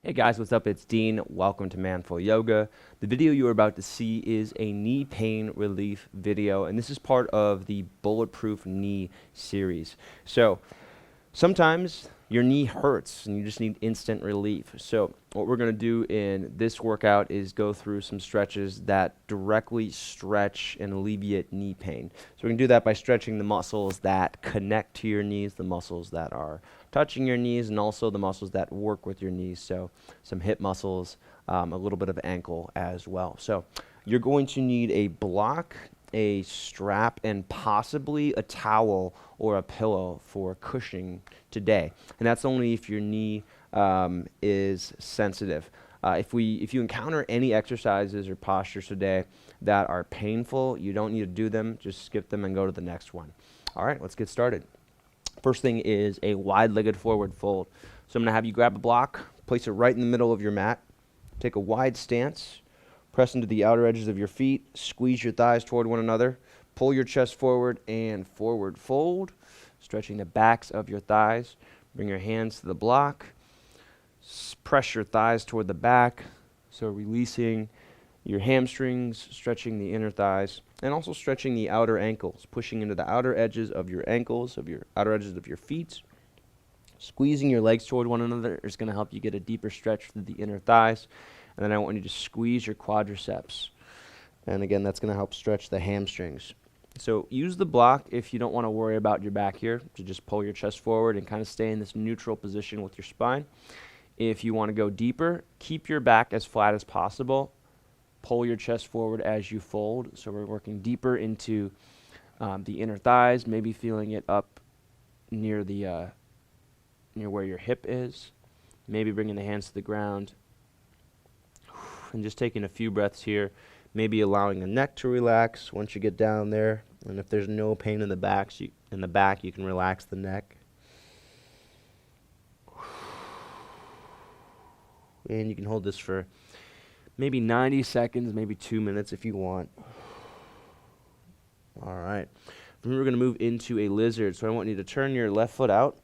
Hey guys, what's up? It's Dean. Welcome to Manful Yoga. The video you are about to see is a knee pain relief video, and this is part of the Bulletproof Knee series. So sometimes your knee hurts and you just need instant relief. So what we're going to do in this workout is go through some stretches that directly stretch and alleviate knee pain. So we're going to do that by stretching the muscles that connect to your knees, the muscles that are touching your knees, and also the muscles that work with your knees. So some hip muscles, a little bit of ankle as well. So you're going to need a block, a strap, and possibly a towel or a pillow for cushioning today. And that's only if your knee is sensitive. If you encounter any exercises or postures today that are painful, you don't need to do them. Just skip them and go to the next one. All right, let's get started. First thing is a wide-legged forward fold. So I'm going to have you grab a block, place it right in the middle of your mat, take a wide stance, press into the outer edges of your feet, squeeze your thighs toward one another, pull your chest forward and forward fold, stretching the backs of your thighs. Bring your hands to the block, press your thighs toward the back, so releasing your hamstrings, stretching the inner thighs, and also stretching the outer ankles, pushing into the outer edges of your ankles, of your outer edges of your feet. Squeezing your legs toward one another is going to help you get a deeper stretch through the inner thighs. And then I want you to squeeze your quadriceps. And again, that's going to help stretch the hamstrings. So use the block if you don't want to worry about your back here, to just pull your chest forward and kind of stay in this neutral position with your spine. If you want to go deeper, keep your back as flat as possible. Pull your chest forward as you fold. So we're working deeper into the inner thighs, maybe feeling it up near the near where your hip is. Maybe bringing the hands to the ground. And just taking a few breaths here. Maybe allowing the neck to relax once you get down there. And if there's no pain in the back, you can relax the neck. And you can hold this for maybe 90 seconds, maybe 2 minutes if you want. All right. Then we're going to move into a lizard. So I want you to turn your left foot out.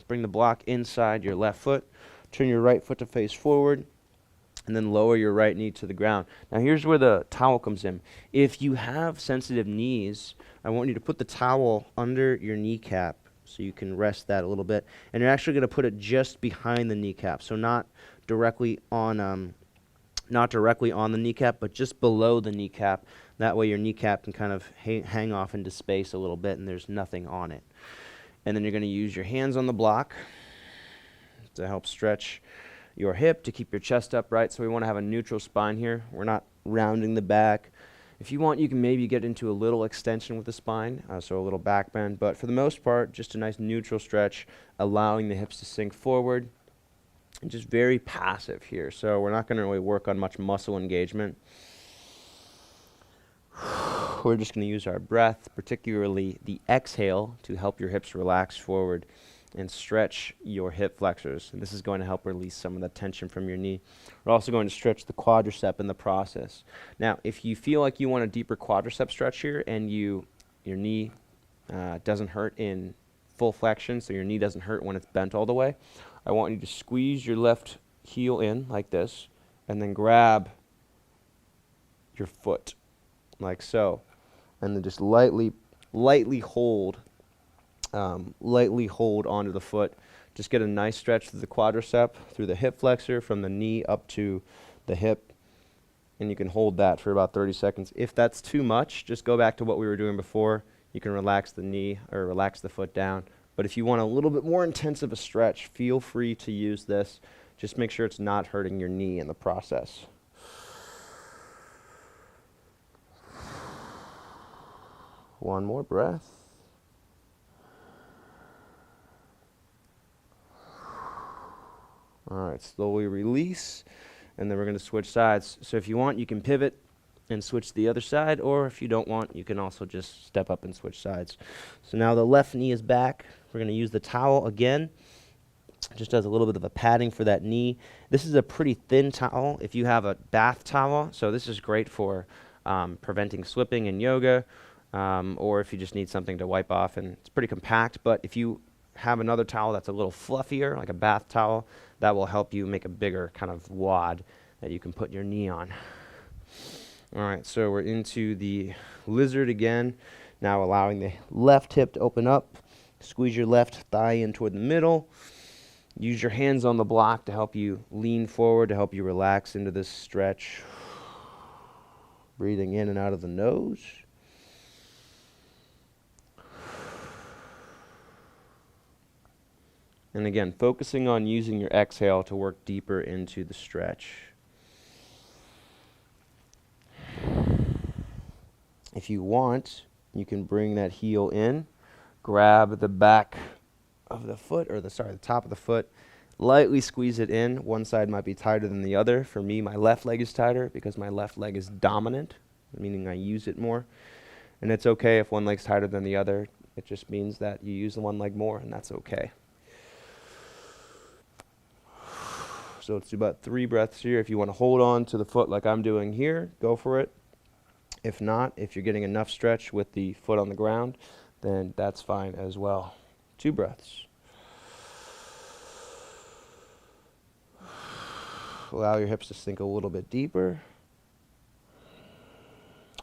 Bring the block inside your left foot. Turn your right foot to face forward. And then lower your right knee to the ground. Now here's where the towel comes in. If you have sensitive knees, I want you to put the towel under your kneecap so you can rest that a little bit. And you're actually going to put it just behind the kneecap. So not directly on the kneecap, but just below the kneecap. That way your kneecap can kind of hang off into space a little bit and there's nothing on it. And then you're going to use your hands on the block to help stretch your hip, to keep your chest upright. So we want to have a neutral spine here. We're not rounding the back. If you want, you can maybe get into a little extension with the spine, so a little back bend. But for the most part, just a nice neutral stretch, allowing the hips to sink forward. And just very passive here. So we're not going to really work on much muscle engagement. We're just going to use our breath, particularly the exhale, to help your hips relax forward and stretch your hip flexors. And this is going to help release some of the tension from your knee. We're also going to stretch the quadricep in the process. Now, if you feel like you want a deeper quadricep stretch here and your knee doesn't hurt in full flexion, so your knee doesn't hurt when it's bent all the way, I want you to squeeze your left heel in like this and then grab your foot like so. And then just lightly hold onto the foot. Just get a nice stretch through the quadricep, through the hip flexor, from the knee up to the hip. And you can hold that for about 30 seconds. If that's too much, just go back to what we were doing before. You can relax the knee or relax the foot down. But if you want a little bit more intensive a stretch, feel free to use this. Just make sure it's not hurting your knee in the process. One more breath. All right, slowly release, and then we're going to switch sides. So if you want, you can pivot and switch to the other side, or if you don't want, you can also just step up and switch sides. So now the left knee is back. We're going to use the towel again, just as a little bit of a padding for that knee. This is a pretty thin towel. If you have a bath towel, so this is great for preventing slipping in yoga, or if you just need something to wipe off, and it's pretty compact. But if you have another towel that's a little fluffier, like a bath towel, that will help you make a bigger kind of wad that you can put your knee on. All right, so we're into the lizard again. Now allowing the left hip to open up. Squeeze your left thigh in toward the middle. Use your hands on the block to help you lean forward, to help you relax into this stretch. Breathing in and out of the nose. And again, focusing on using your exhale to work deeper into the stretch. If you want, you can bring that heel in, grab the back of the foot, or the top of the foot, lightly squeeze it in. One side might be tighter than the other. For me, my left leg is tighter because my left leg is dominant, meaning I use it more. And it's okay if one leg's tighter than the other. It just means that you use the one leg more, and that's okay. So let's do about 3 breaths here. If you want to hold on to the foot like I'm doing here, go for it. If not, if you're getting enough stretch with the foot on the ground, then that's fine as well. 2 breaths. Allow your hips to sink a little bit deeper.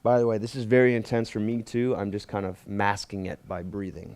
By the way, this is very intense for me too. I'm just kind of masking it by breathing.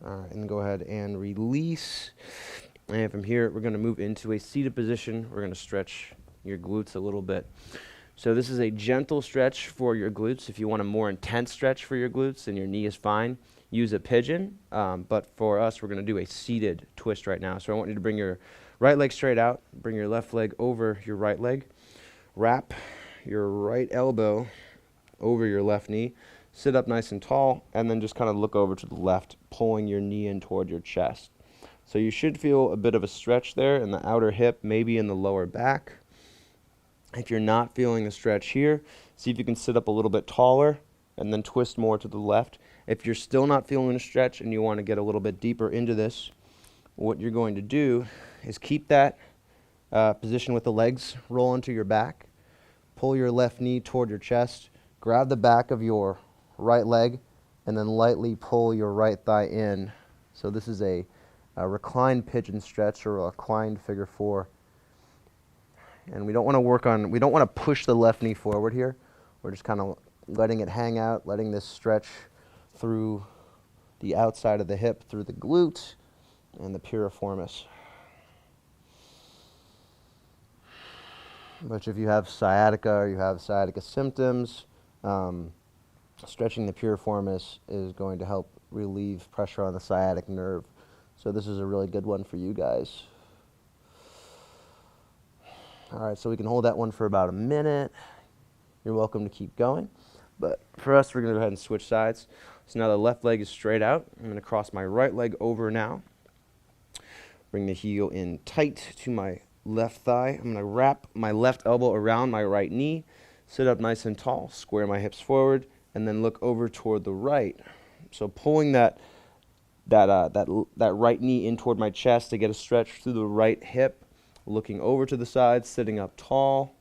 All right, and go ahead and release. And from here, we're going to move into a seated position. We're going to stretch your glutes a little bit. So this is a gentle stretch for your glutes. If you want a more intense stretch for your glutes and your knee is fine, use a pigeon. But for us, we're going to do a seated twist right now. So I want you to bring your right leg straight out. Bring your left leg over your right leg. Wrap your right elbow over your left knee. Sit up nice and tall, and then just kind of look over to the left, pulling your knee in toward your chest. So you should feel a bit of a stretch there in the outer hip, maybe in the lower back. If you're not feeling the stretch here, see if you can sit up a little bit taller and then twist more to the left. If you're still not feeling a stretch and you want to get a little bit deeper into this, what you're going to do is keep that position with the legs, roll onto your back, pull your left knee toward your chest, grab the back of your right leg, and then lightly pull your right thigh in. So this is a reclined pigeon stretch or a reclined figure 4. And we don't want to push the left knee forward here. We're just kind of letting it hang out, letting this stretch through the outside of the hip, through the glute and the piriformis. But if you have sciatica or you have sciatica symptoms, stretching the piriformis is going to help relieve pressure on the sciatic nerve. So this is a really good one for you guys. All right, so we can hold that one for about a minute. You're welcome to keep going. But for us, we're going to go ahead and switch sides. So now the left leg is straight out. I'm going to cross my right leg over now. Bring the heel in tight to my left thigh. I'm going to wrap my left elbow around my right knee, sit up nice and tall, square my hips forward, and then look over toward the right. So pulling that right knee in toward my chest to get a stretch through the right hip, looking over to the side, sitting up tall.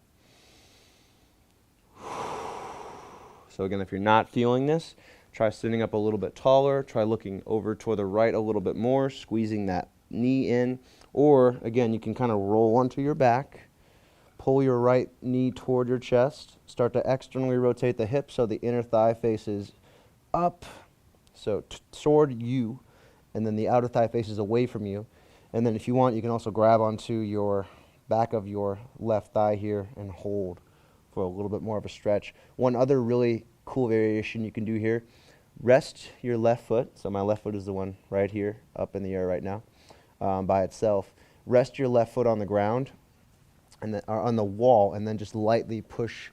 So again, if you're not feeling this, try sitting up a little bit taller, try looking over toward the right a little bit more, squeezing that knee in, or again, you can kind of roll onto your back, pull your right knee toward your chest, start to externally rotate the hip so the inner thigh faces up, so toward you, and then the outer thigh faces away from you. And then if you want, you can also grab onto your back of your left thigh here and hold for a little bit more of a stretch. One other really cool variation you can do here, rest your left foot. So my left foot is the one right here up in the air right now by itself. Rest your left foot on the ground and then, or on the wall, and then just lightly push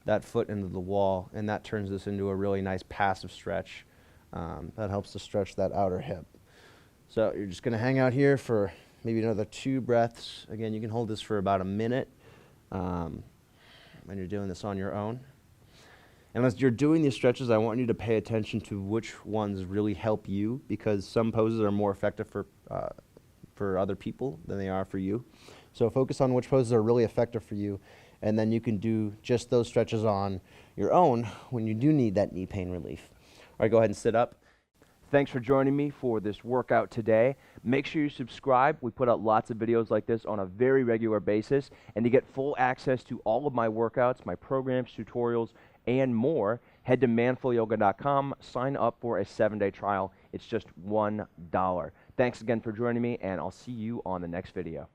that foot into the wall, and that turns this into a really nice passive stretch. That helps to stretch that outer hip. So you're just going to hang out here for maybe another 2 breaths. Again, you can hold this for about a minute when you're doing this on your own. And as you're doing these stretches, I want you to pay attention to which ones really help you, because some poses are more effective for other people than they are for you. So focus on which poses are really effective for you, and then you can do just those stretches on your own when you do need that knee pain relief. right, go ahead and sit up. Thanks for joining me for this workout today. Make sure you subscribe. We put out lots of videos like this on a very regular basis. And to get full access to all of my workouts, my programs, tutorials, and more, head to manfulyoga.com, sign up for a 7-day trial. It's just $1. Thanks again for joining me, and I'll see you on the next video.